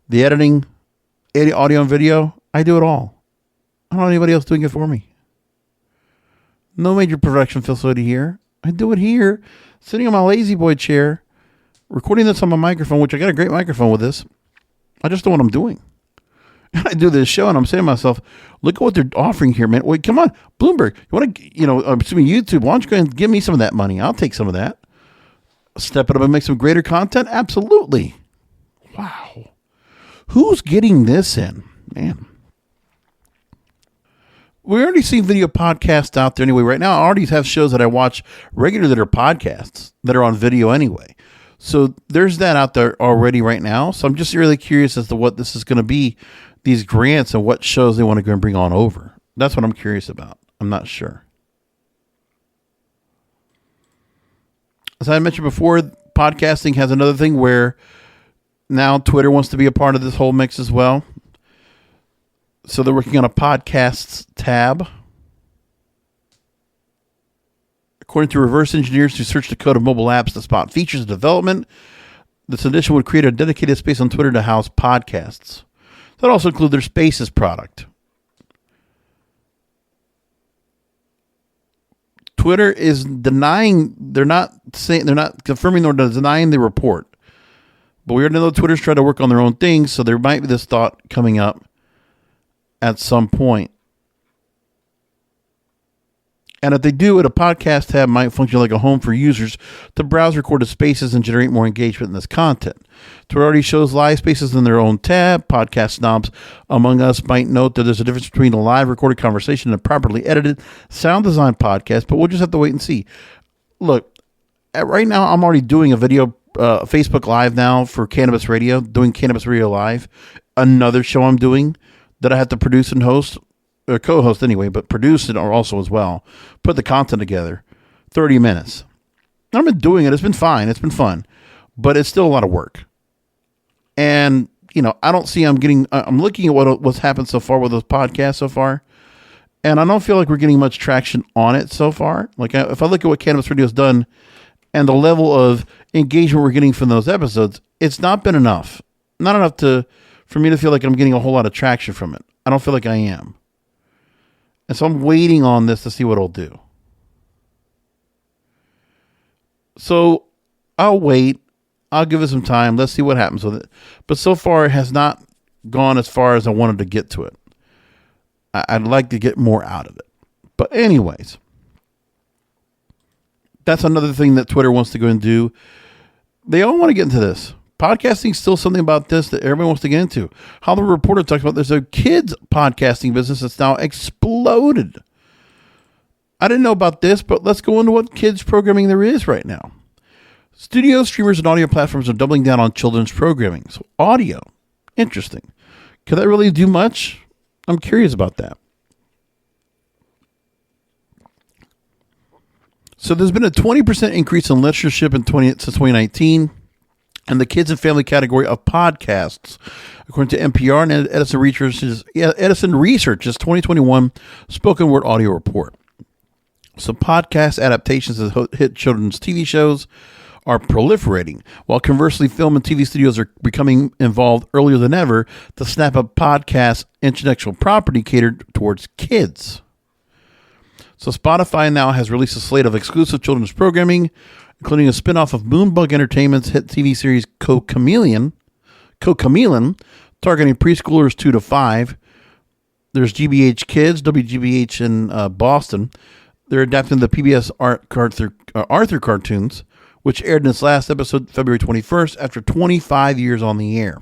The editing, audio and video, I do it all. I don't know anybody else doing it for me. No major production facility here. I do it here, sitting on my lazy boy chair, recording this on my microphone, which I got a great microphone with this. I just know what I'm doing. And I do this show, and I'm saying to myself, look at what they're offering here, man. Wait, come on, Bloomberg. You want to, YouTube, why don't you go and give me some of that money? I'll take some of that. Step it up and make some greater content? Absolutely. Wow. Who's getting this in? Man. We already see video podcasts out there anyway. Right now, I already have shows that I watch regularly that are podcasts that are on video anyway. So there's that out there already right now. So I'm just really curious as to what this is going to be, these grants and what shows they want to go and bring on over. That's what I'm curious about. I'm not sure. As I mentioned before, podcasting has another thing where now Twitter wants to be a part of this whole mix as well. So they're working on a podcasts tab. According to reverse engineers who search the code of mobile apps to spot features of development, this addition would create a dedicated space on Twitter to house podcasts. That also includes their Spaces product. Twitter is denying, they're not confirming nor denying the report. But we already know Twitter's trying to work on their own things, so there might be this thought coming up at some point. And if they do it, a podcast tab might function like a home for users to browse recorded spaces and generate more engagement in this content. Twitter already shows live spaces in their own tab. Podcast snobs among us might note that there's a difference between a live recorded conversation and a properly edited sound design podcast, but we'll just have to wait and see. Look, right now I'm already doing a video, Facebook Live now for Cannabis Radio, doing Cannabis Radio Live, another show I'm doing that I have to produce and host. Or co-host anyway, but produce it or also as well. Put the content together. 30 minutes. I've been doing it. It's been fine. It's been fun. But it's still a lot of work. And, I don't see I'm looking at what's happened so far with those podcasts so far. And I don't feel like we're getting much traction on it so far. Like if I look at what Cannabis Radio has done and the level of engagement we're getting from those episodes, it's not been enough. Not enough for me to feel like I'm getting a whole lot of traction from it. I don't feel like I am. And so I'm waiting on this to see what it'll do. So I'll wait. I'll give it some time. Let's see what happens with it. But so far, it has not gone as far as I wanted to get to it. I'd like to get more out of it. But anyways, that's another thing that Twitter wants to go and do. They all want to get into this. Podcasting is still something about this that everybody wants to get into. How the reporter talks about there's a kids podcasting business that's now exploded. I didn't know about this, but let's go into what kids programming there is right now. Studio streamers and audio platforms are doubling down on children's programming. So audio, interesting. Could that really do much? I'm curious about that. So there's been a 20% increase in listenership since 2019. And the kids and family category of podcasts, according to NPR and Edison Research's 2021 spoken word audio report. So podcast adaptations of hit children's TV shows are proliferating, while conversely film and TV studios are becoming involved earlier than ever to snap up podcast intellectual property catered towards kids. So Spotify now has released a slate of exclusive children's programming, including a spinoff of Moonbug Entertainment's hit TV series Co-Chameleon, targeting preschoolers 2 to 5. There's GBH Kids, WGBH in Boston. They're adapting the PBS Arthur cartoons, which aired in its last episode February 21st after 25 years on the air.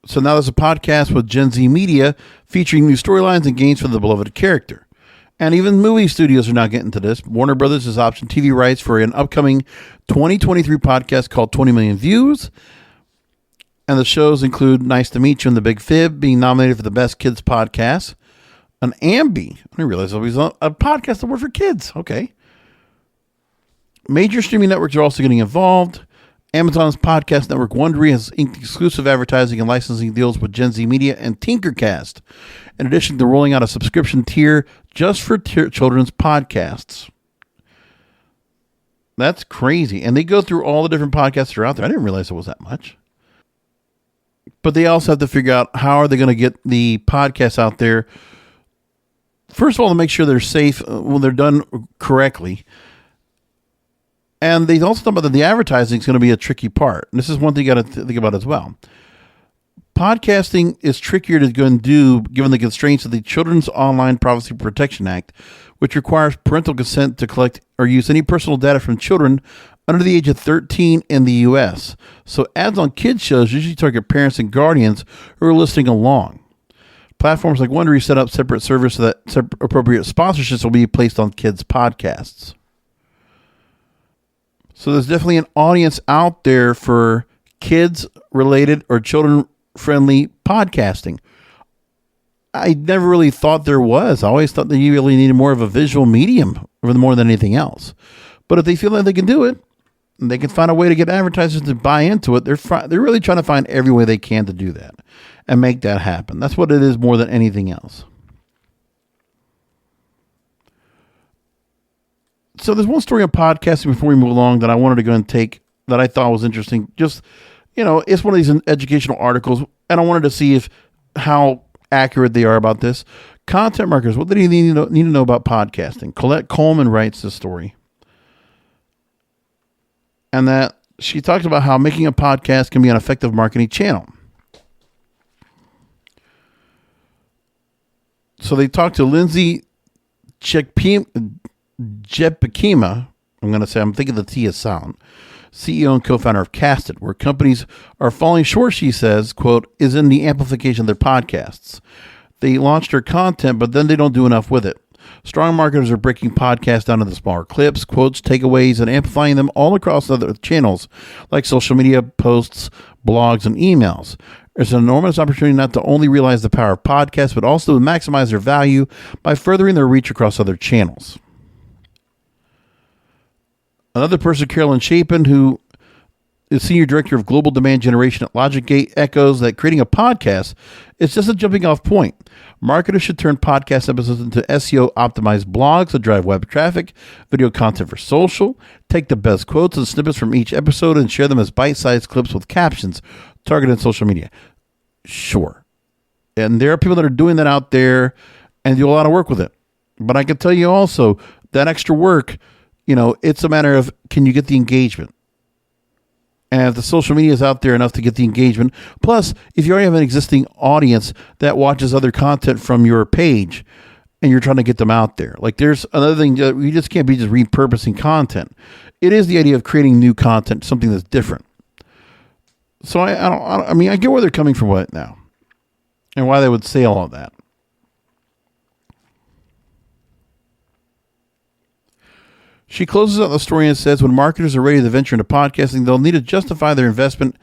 So now there's a podcast with Gen Z Media featuring new storylines and games for the beloved character. And even movie studios are now getting to this. Warner Brothers has optioned TV rights for an upcoming 2023 podcast called 20 Million Views. And the shows include Nice to Meet You and The Big Fib being nominated for the Best Kids Podcast. An Ambi. I didn't realize it was a podcast award for kids. Okay. Major streaming networks are also getting involved. Amazon's podcast network Wondery has inked exclusive advertising and licensing deals with Gen Z Media and Tinkercast, in addition to rolling out a subscription tier just for children's podcasts. That's crazy. And they go through all the different podcasts that are out there. I didn't realize it was that much. But they also have to figure out how are they going to get the podcasts out there. First of all, to make sure they're safe when they're done correctly. And they also talk about that the advertising is going to be a tricky part. And this is one thing you got to think about as well. Podcasting is trickier to go and do given the constraints of the Children's Online Privacy Protection Act, which requires parental consent to collect or use any personal data from children under the age of 13 in the U.S. So ads on kids shows usually target parents and guardians who are listening along. Platforms like Wondery set up separate servers so that appropriate sponsorships will be placed on kids' podcasts. So there's definitely an audience out there for kids-related or children-friendly podcasting. I never really thought there was. I always thought that you really needed more of a visual medium more than anything else. But if they feel like they can do it, and they can find a way to get advertisers to buy into it, they're really trying to find every way they can to do that and make that happen. That's what it is more than anything else. So there's one story on podcasting before we move along that I wanted to go and take that I thought was interesting. Just, it's one of these educational articles, and I wanted to see how accurate they are about this. Content marketers, what do you need to know about podcasting? Colette Coleman writes this story. And that she talks about how making a podcast can be an effective marketing channel. So they talked to Lindsay Jepakima. I'm thinking the T is silent. CEO and co-founder of Casted, where companies are falling short, she says, quote, is in the amplification of their podcasts. They launched their content, but then they don't do enough with it. Strong marketers are breaking podcasts down into smaller clips, quotes, takeaways, and amplifying them all across other channels like social media, posts, blogs, and emails. There's an enormous opportunity not to only realize the power of podcasts, but also to maximize their value by furthering their reach across other channels. Another person, Carolyn Chapin, who is Senior Director of Global Demand Generation at LogicGate, echoes that creating a podcast is just a jumping off point. Marketers should turn podcast episodes into SEO-optimized blogs to drive web traffic, video content for social, take the best quotes and snippets from each episode and share them as bite-sized clips with captions targeted social media. Sure. And there are people that are doing that out there and do a lot of work with it. But I can tell you also that extra work, it's a matter of, can you get the engagement? And if the social media is out there enough to get the engagement, plus if you already have an existing audience that watches other content from your page and you're trying to get them out there, like there's another thing that we just can't be just repurposing content. It is the idea of creating new content, something that's different. So I get where they're coming from with it now and why they would say all of that. She closes out the story and says, when marketers are ready to venture into podcasting, they'll need to justify their investment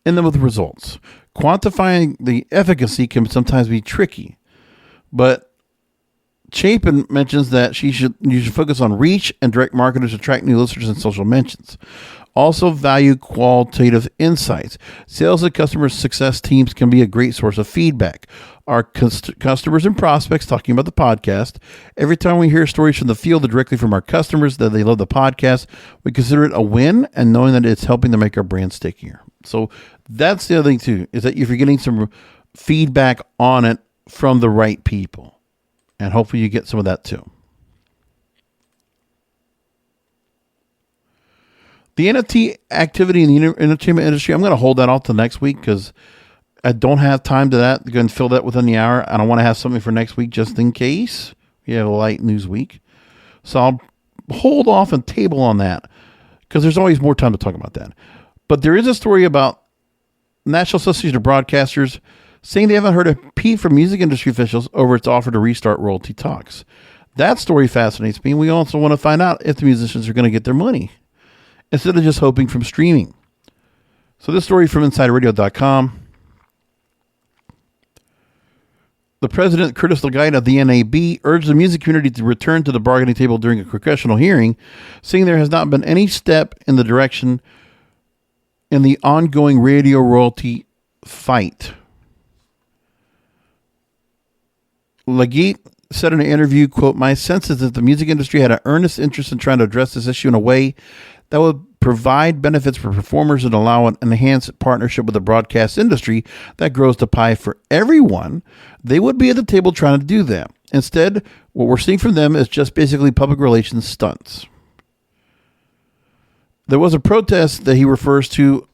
in them with results. Quantifying the efficacy can sometimes be tricky, but Chapin mentions that you should focus on reach and direct marketers to attract new listeners and social mentions. Also value qualitative insights. Sales and customer success teams can be a great source of feedback. Our customers and prospects talking about the podcast. Every time we hear stories from the field directly from our customers that they love the podcast, we consider it a win and knowing that it's helping to make our brand stickier. So that's the other thing too, is that if you're getting some feedback on it from the right people, and hopefully you get some of that too. The NFT activity in the entertainment industry, I'm going to hold that off till next week because I don't have time to that. Going to fill that within the hour. I don't want to have something for next week just in case we have a light news week. So I'll hold off and table on that because there's always more time to talk about that. But there is a story about National Association of Broadcasters saying they haven't heard a peep from music industry officials over its offer to restart royalty talks. That story fascinates me. We also want to find out if the musicians are going to get their money instead of just hoping from streaming. So this story from InsiderRadio.com. The president, Curtis Leggett of the NAB, urged the music community to return to the bargaining table during a congressional hearing, saying there has not been any step in the direction in the ongoing radio royalty fight. Leggett said in an interview, quote, "My sense is that the music industry had an earnest interest in trying to address this issue in a way that would provide benefits for performers and allow an enhanced partnership with the broadcast industry that grows the pie for everyone. They would be at the table trying to do that. Instead, what we're seeing from them is just basically public relations stunts." There was a protest that he refers to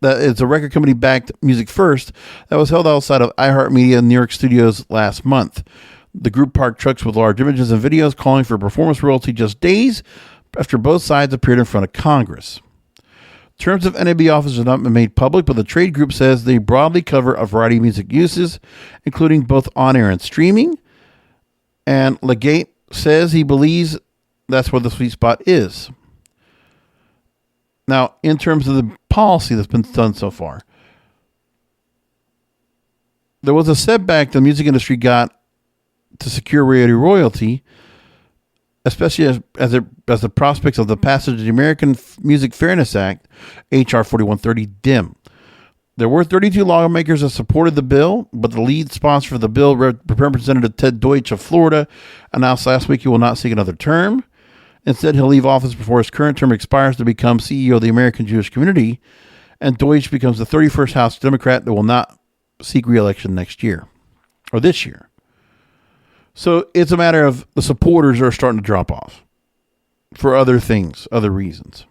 that it's a record company backed Music First that was held outside of iHeartMedia New York studios last month. The group parked trucks with large images and videos calling for performance royalty just days after both sides appeared in front of Congress. Terms of NAB office have not been made public, but the trade group says they broadly cover a variety of music uses, including both on-air and streaming. And Leggett says he believes that's where the sweet spot is. Now, in terms of the policy that's been done so far, there was a setback the music industry got to secure radio royalty, especially as the prospects of the passage of the American Music Fairness Act, H.R. 4130, dim. There were 32 lawmakers that supported the bill, but the lead sponsor for the bill, Representative Ted Deutsch of Florida, announced last week he will not seek another term. Instead, he'll leave office before his current term expires to become CEO of the American Jewish Community, and Deutsch becomes the 31st House Democrat that will not seek re-election next year, or this year. So it's a matter of the supporters are starting to drop off for other things, other reasons.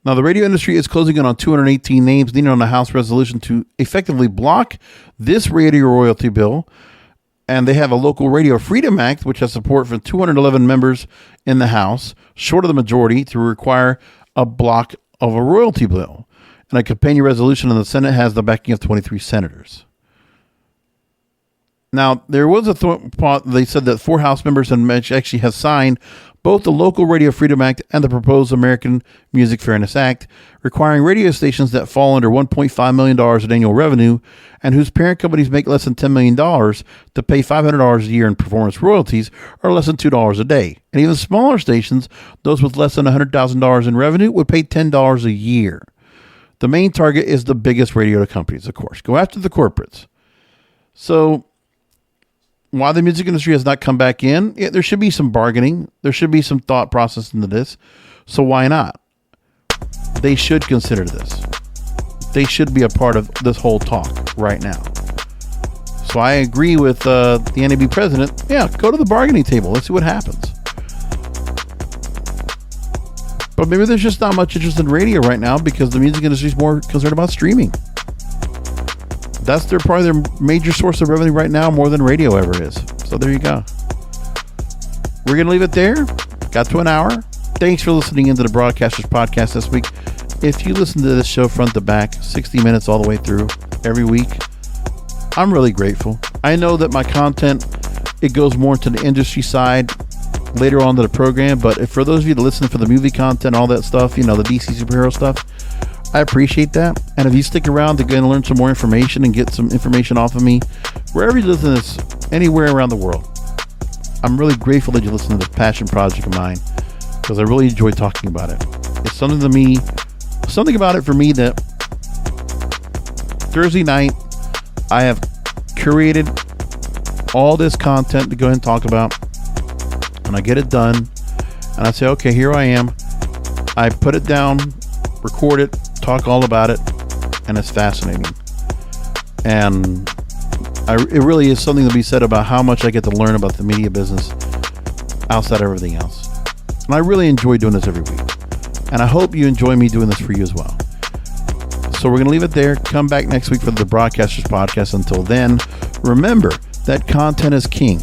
Now, the radio industry is closing in on 218 names needed on a House resolution to effectively block this radio royalty bill. And they have a local Radio Freedom Act, which has support from 211 members in the House, short of the majority, to require a block of a royalty bill. And a companion resolution in the Senate has the backing of 23 senators. Now, there was they said that 4 House members actually have signed both the local Radio Freedom Act and the proposed American Music Fairness Act, requiring radio stations that fall under $1.5 million in annual revenue and whose parent companies make less than $10 million to pay $500 a year in performance royalties, or less than $2 a day. And even smaller stations, those with less than $100,000 in revenue, would pay $10 a year. The main target is the biggest radio companies, of course. Go after the corporates. So while the music industry has not come back in, there should be some bargaining. There should be some thought process into this. So why not? They should consider this. They should be a part of this whole talk right now. So I agree with the NAB president. Yeah, go to the bargaining table. Let's see what happens. But maybe there's just not much interest in radio right now because the music industry is more concerned about streaming. That's probably their major source of revenue right now, more than radio ever is. So there you go. We're going to leave it there. Got to an hour. Thanks for listening into the Broadcasters Podcast this week. If you listen to this show front to back, 60 minutes all the way through every week, I'm really grateful. I know that my content, it goes more to the industry side later on to the program, but if for those of you that listen for the movie content, all that stuff, the DC superhero stuff, I appreciate that. And if you stick around to go and learn some more information and get some information off of me, wherever you listen to this, anywhere around the world, I'm really grateful that you listen to this passion project of mine because I really enjoy talking about it. It's something about it for me that Thursday night, I have curated all this content to go ahead and talk about, and I get it done, and I say, okay, here I am. I put it down, record it, talk all about it, and it's fascinating. And it really is something to be said about how much I get to learn about the media business outside of everything else. And I really enjoy doing this every week. And I hope you enjoy me doing this for you as well. So we're going to leave it there. Come back next week for the Broadcasters Podcast. Until then, remember that content is king,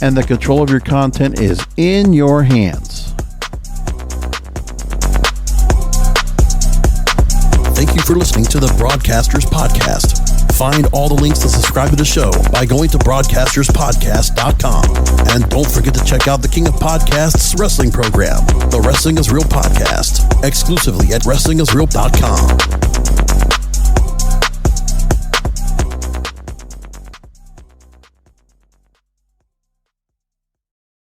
and the control of your content is in your hands. Thank you for listening to the Broadcasters Podcast. Find all the links to subscribe to the show by going to broadcasterspodcast.com. And don't forget to check out the King of Podcasts wrestling program, the Wrestling is Real podcast, exclusively at wrestlingisreal.com.